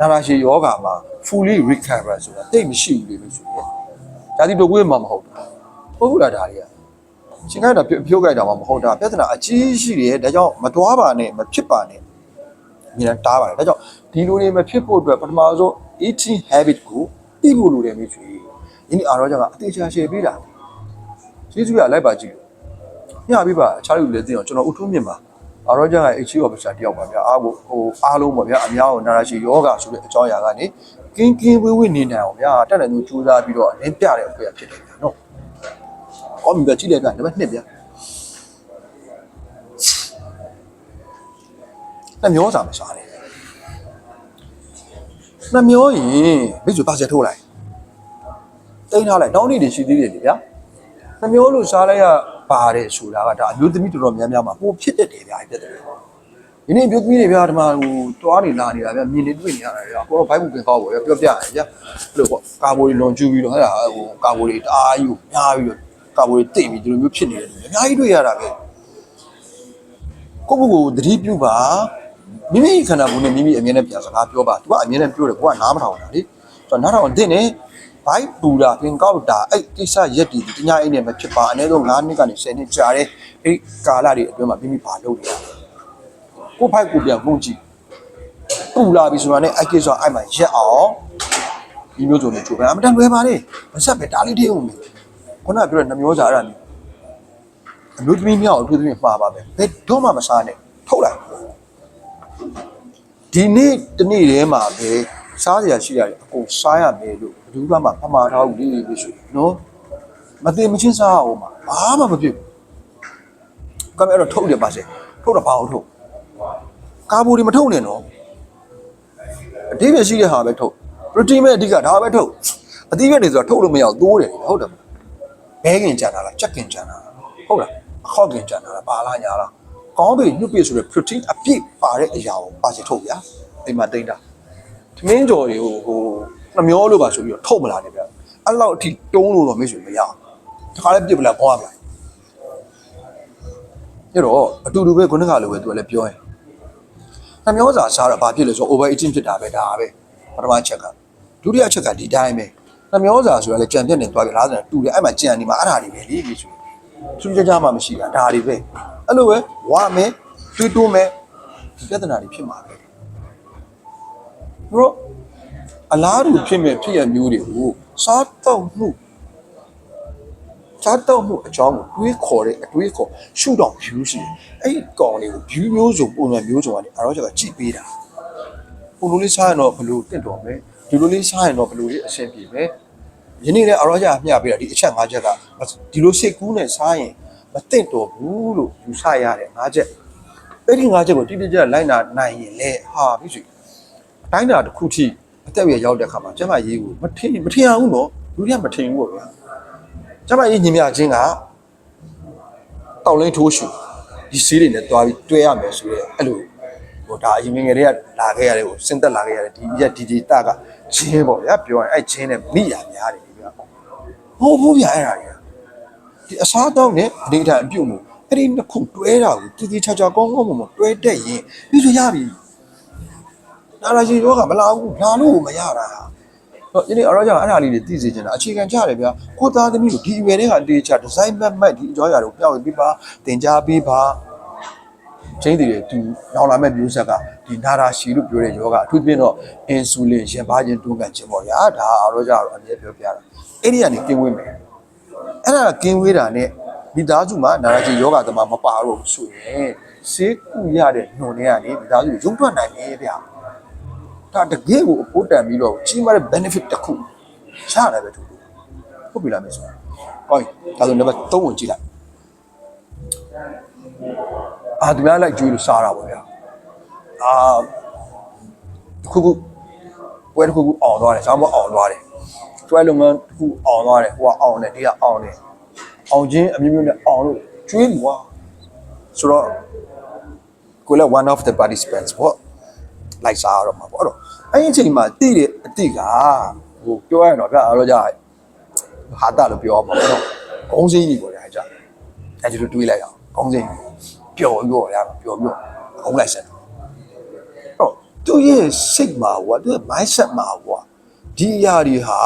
နာရာရှည်ယောဂါမှာ fully recover ဆိုတာတိတ်မရှိဘူးလို့ဆိုရင်ဒါဒီတော့ကိုယ်မှမဟုတ်ဘူးဟုတ်လားဒါတွေကရှင်ခိုက်တာဖြိုးခိုက်တာမှမဟုတ်တာပြဿနာအကြီးရှိတယ်ဒါကြောင့်မတွားပါနဲ့မဖြစ်ပါနဲ့ညီလာတားပါတယ်ဒါကြောင့်ဒီလိုနေမဖြစ်ဖို့အတွက်ပထမဆုံး eating habit ကိုသိဖို့လိုတယ်မျိုးချွေဒီနေ့အားတော့ကြောင့်အသေးချာရှယ်ပေးတာကျေးဇူးရလိုက်ပါကြည့်ညပြပါအခြားလူလည်းသိအောင်ကျွန်တော်ဥထုံးမြင်ပါအားတော့ကြောင့် HC officer တယောက်ပါဗျာအားကိုအားလုံးပါဗျာအများကိုနာရာရှည်ယောဂဆိုတဲ့အကြောင်းအရာကနေကင်းဝေးနေနိုင်အောင်ဗျာတက်တယ်သူစူးစမ်းပြီးတော့အရင်ပြတဲ့အဖွဲ့ဖြစ်တယ်ဗျာနော်ကောင်းပြီကြည့်လိုက်ဗျာနံပါတ်2ဗျာနှမျောစာမစားနဲ့နှမျောရင်မိတ်ဆွေပါစက်ထိုးလိုက်တိန်းထားလိုက်တောင်းနေတယ်ရှိသေးတယ်ဗျာနှမျောလို့စားလိုက်ရပါတယ်ဆိုတာကဒါအမျိုးသမီးတော်တော်များများမှာပိုဖြစ်တတ်တယ်ဗျာဖြစ်တယ်ဒီနေ့မျိုးသမီးတွေဗျာဒီမှာဟိုတွားနေလာနေတာဗျာမြင်နေတွေ့နေရတယ်ဗျာကိုတော့ဘိုက်ဘူးပြင်ကောက်ပေါ့ဗျာပြောပြရတယ်ဗျာအဲ့လိုပေါ့ကာဘိုတွေလွန်ကျူးပြီးတော့ဟဲ့ဟိုကာဘိုတွေတအားကြီးကိုများပြီးတော့ကာဘိုတွေတိတ်ပြီးဒီလိုမျိုးဖြစ်နေတယ်အများကြီးတွေ့ရတာပဲကိုယ့်ကိုယ်သတိပြုပါမိမိခန္ဓာကိုယ်နဲ့မိမိအမြဲတမ်းပြန်စကားပြောပါ तू ကအမြဲတမ်းပြောတယ်ကိုကနားမထောင်တာလေဆိုတော့နားထောင်တဲ့နဲ့ဘိုက်ပူတာပြင်ကောက်တာအဲ့ကိစ္စရက်တီတညာအိမ်နဲ့မဖြစ်ပါအနည်းဆုံး9နှစ်ကနေ10နှစ်ကြာတယ်အဲ့ကာလတွေအတွင်းမှာမိမိဘာလုပ်နေရလဲကိုဖိုက်ကိုပြန်ပုံကြည့်ပူလာပြီဆိုတာနဲ့အဲ့ကိစ္စအဲ့မှာရက်အောင်ဒီမျိုးစုံတွေချိုးပဲအမတန်လွယ်ပါလေမဆက်ပဲတားလေးတည်းဦးမယ်ခုနကပြောတဲ့နှမျောစာအဲ့ဒါမျိုးအမျိုးသမီးမြောက်အမျိုးသမီးမှားပါပဲဘယ်တော့မှမစားနဲ့ထုတ်လိုက်ဒီနေ့တနေ့တည်းမှာပဲစားစရာရှိရတယ်အကုန်စားရမယ်လို့ဘယ်သူမှမမှားထားဘူးလေလို့ဆိုနော်မသိမချင်းစားအောင်မှာဘာမှမဖြစ်ဘူးကမ်းအဲ့တော့ထုတ်တယ်ပါစေထုတ်တော့ဘာအောင်ထုတ်ကာဘိုတွေမထုတ်နဲ့နော်အဓိပ္ပာယ်ရှိတဲ့ဟာပဲထုတ် protein ပဲအဓိကဒါပဲထုတ်အသီးရွက်တွေဆိုတော့ထုတ်လို့မရအောင်သိုးတယ်ဟုတ်တယ်ဘဲခင်ကြတာလားကြက်ကင်ကြတာဟုတ်လားအခောက်ကင်ကြတာလားပါလားညာလားကောင်းပြီညှပ်ပြဆိုတဲ့ protein အပြည့်ပါတဲ့အရာကိုပါစေထုတ်ဗျာအိမ်မှာတိတ်တာသမင်းကြော်တွေကိုဟိုနှမျောလို့ပါဆိုပြီးတော့ထုတ်မလာနဲ့ဗျအဲ့လောက်အထိတုံးလို့တော့မရှိဘူးမရအောင်တခါလည်းပြစ်ပလာခေါ်ရမလားအဲ့တော့အတူတူပဲခုနကလိုပဲသူကလည်းပြောရင်နှမျောစာစားတော့ဘာဖြစ်လဲဆိုတော့ over eating ဖြစ်တာပဲဒါပဲပထမချက်ကဒုတိယချက်ကဒီတိုင်းပဲနှမျောစာဆိုရလဲကြံပြက်နေသွားပြီလားဆိုတော့တူတယ်အဲ့မှာကြံနေမှာအဲ့ဒါတွေပဲလေဆိုသူကြကြမှမရှိတာဒါတွေပဲအဲ့လိုပဲဝါမယ်တွေးတိုးမယ်ဒီပြဿနာတွေဖြစ်မှာပဲဘရောအလားတူဖြစ်မဲ့ဖြစ်ရမျိုးတွေကိုစားတော့မှုအကြောင်းကိုတွေးခေါ်တဲ့အတွေးခေါ်ရှုတော့ view ရှိတယ်အဲ့ဒီကောင်လေးကို view မျိုးစုံပုံစံမျိုးစုံကနေအားတော့ချက်ကကြည့်ပေးတာပုံလိုလေးစားရင်တော့ဘလို့တင့်တော်မယ်ဒီလိုလေးစားရင်တော့ဘလို့လေးအဆင်ပြေမယ်ယနေ့လည်းအားတော့ချက်ကမျှပေးတာဒီအချက်5ချက်ကဒီလိုစိတ်ကူးနဲ့စားရင်မတင့်တော်ဘူးလို့ယူဆရတဲ့5ချက်အဲ့ဒီ5ချက်ကိုတိတိကျကျလိုက်နာနိုင်ရင်လေဟာပြီဆိုအတိုင်းတာတစ်ခုထိအသက်အရွယ်ရောက်တဲ့အခါမှာကျမရေးကိုမထင်အောင်နော်လူတွေကမထင်ဘူးပေါ့ဗျာကျမရေးညီမချင်းကတောက်လင်းထိုးရှူဒီဆေးတွေနဲ့တွားပြီးတွဲရမယ်ဆိုရဲအဲ့လိုဟိုဒါအရင်ငယ်တွေကလာခဲ့ရတယ်ဟိုစင်သက်လာခဲ့ရတယ်ဒီရက်ဒီဒေတာကချင်းပေါ့ဗျာပြောရင်အဲ့ချင်းနဲ့မိရများတယ်ဗျာဟုတ်ဘူးဗျာအဲ့ဒါတွေကဒီအစားတောင်းနဲ့ဒေတာအပြုတ်မှုအဲ့ဒီနှစ်ခုတွဲတာကိုတည်တည်ချာချာကောင်းကောင်းမတွဲတက်ရင်ပြီးဆိုရပြီနာရာရှင်ယောဂမလာဘူးလာလို့မရတာတော့ဒီနေ့အရောကြောင့်အဲ့ဒါလေးတွေသိစေချင်တာအခြေခံကြတယ်ဗျာကိုသားသမီးကိုဒီအရွယ်တွေကအတေးချဒီဇိုင်းမတ်ဒီအကြောင်းအရာတွေကိုပြောင်းပြီးပါတင်ကြားပေးပါချင်းတည်တယ်သူနောက်လာမဲ့မျိုးဆက်ကဒီနာရာရှည်လို့ပြောတဲ့ယောဂအထူးသဖြင့်တော့အင်ဆူလင်ရင်ပါခြင်းတွန်းကန်ခြင်းပေါ့ဗျာဒါအရောကြောင့်အမြဲပြောပြတာအဲ့ဒီကနေကင်းဝေးမယ်အဲ့ဒါကင်းဝေးတာနဲ့မိသားစုမှာနာရာရှည်ယောဂသမားမပါတော့ဘူးဆိုရင်ဆေးကုရတဲ့နှုံတွေကနေမိသားစုရုံထွက်နိုင်တယ်ဗျာဒါတကယ်ကိုအဖို့တန်ပြီးတော့ကြီးမားတဲ့ benefit တစ်ခုရတယ်ပဲသူဟုတ်ပြီလားမေဆိုဟောဒါဆိုနံပါတ်3ကိုကြည့်လိုက်သူများလိုက်ကြွေးလို့စားတာပေါ့ဗျာခုပွဲတစ်ခုအောင်သွားတယ်ဆောင်းမအောင်သွားတယ်ကျွဲလုပ်ငန်းတစ်ခုအောင်သွားတယ်ဟိုကအောင်တယ်ဒီကအောင်တယ်အောင်ချင်းအမျိုးမျိုးနဲ့အောင်လို့ကျွေးပြီကွာဆိုတော့ကိုလည်း one of the participants ပေါ့လိုက်စားတော့မှာပေါ့အဲ့တော့အဲ့ဒီအချိန်မှာတိတဲ့အတိကဟိုပြောရရင်တော့ဗျာအဲ့တော့ကြာဟာတာလို့ပြောရမှာပေါ့နော်ကုန်းစင်းကြီးပေါ့ဗျာကြာအဲ့ဒီလိုတွေးလိုက်အောင်ကုန်းစင်းပျော်ပြီးတော့ဗျာပျော်ပြီးတော့ကုန်းလိုက်ဆက်တော့တ သူ့ရဲ့စိတ်မှာကွာသူ့ရဲ့ mindset မှာကွာဒီအရာတွေဟာ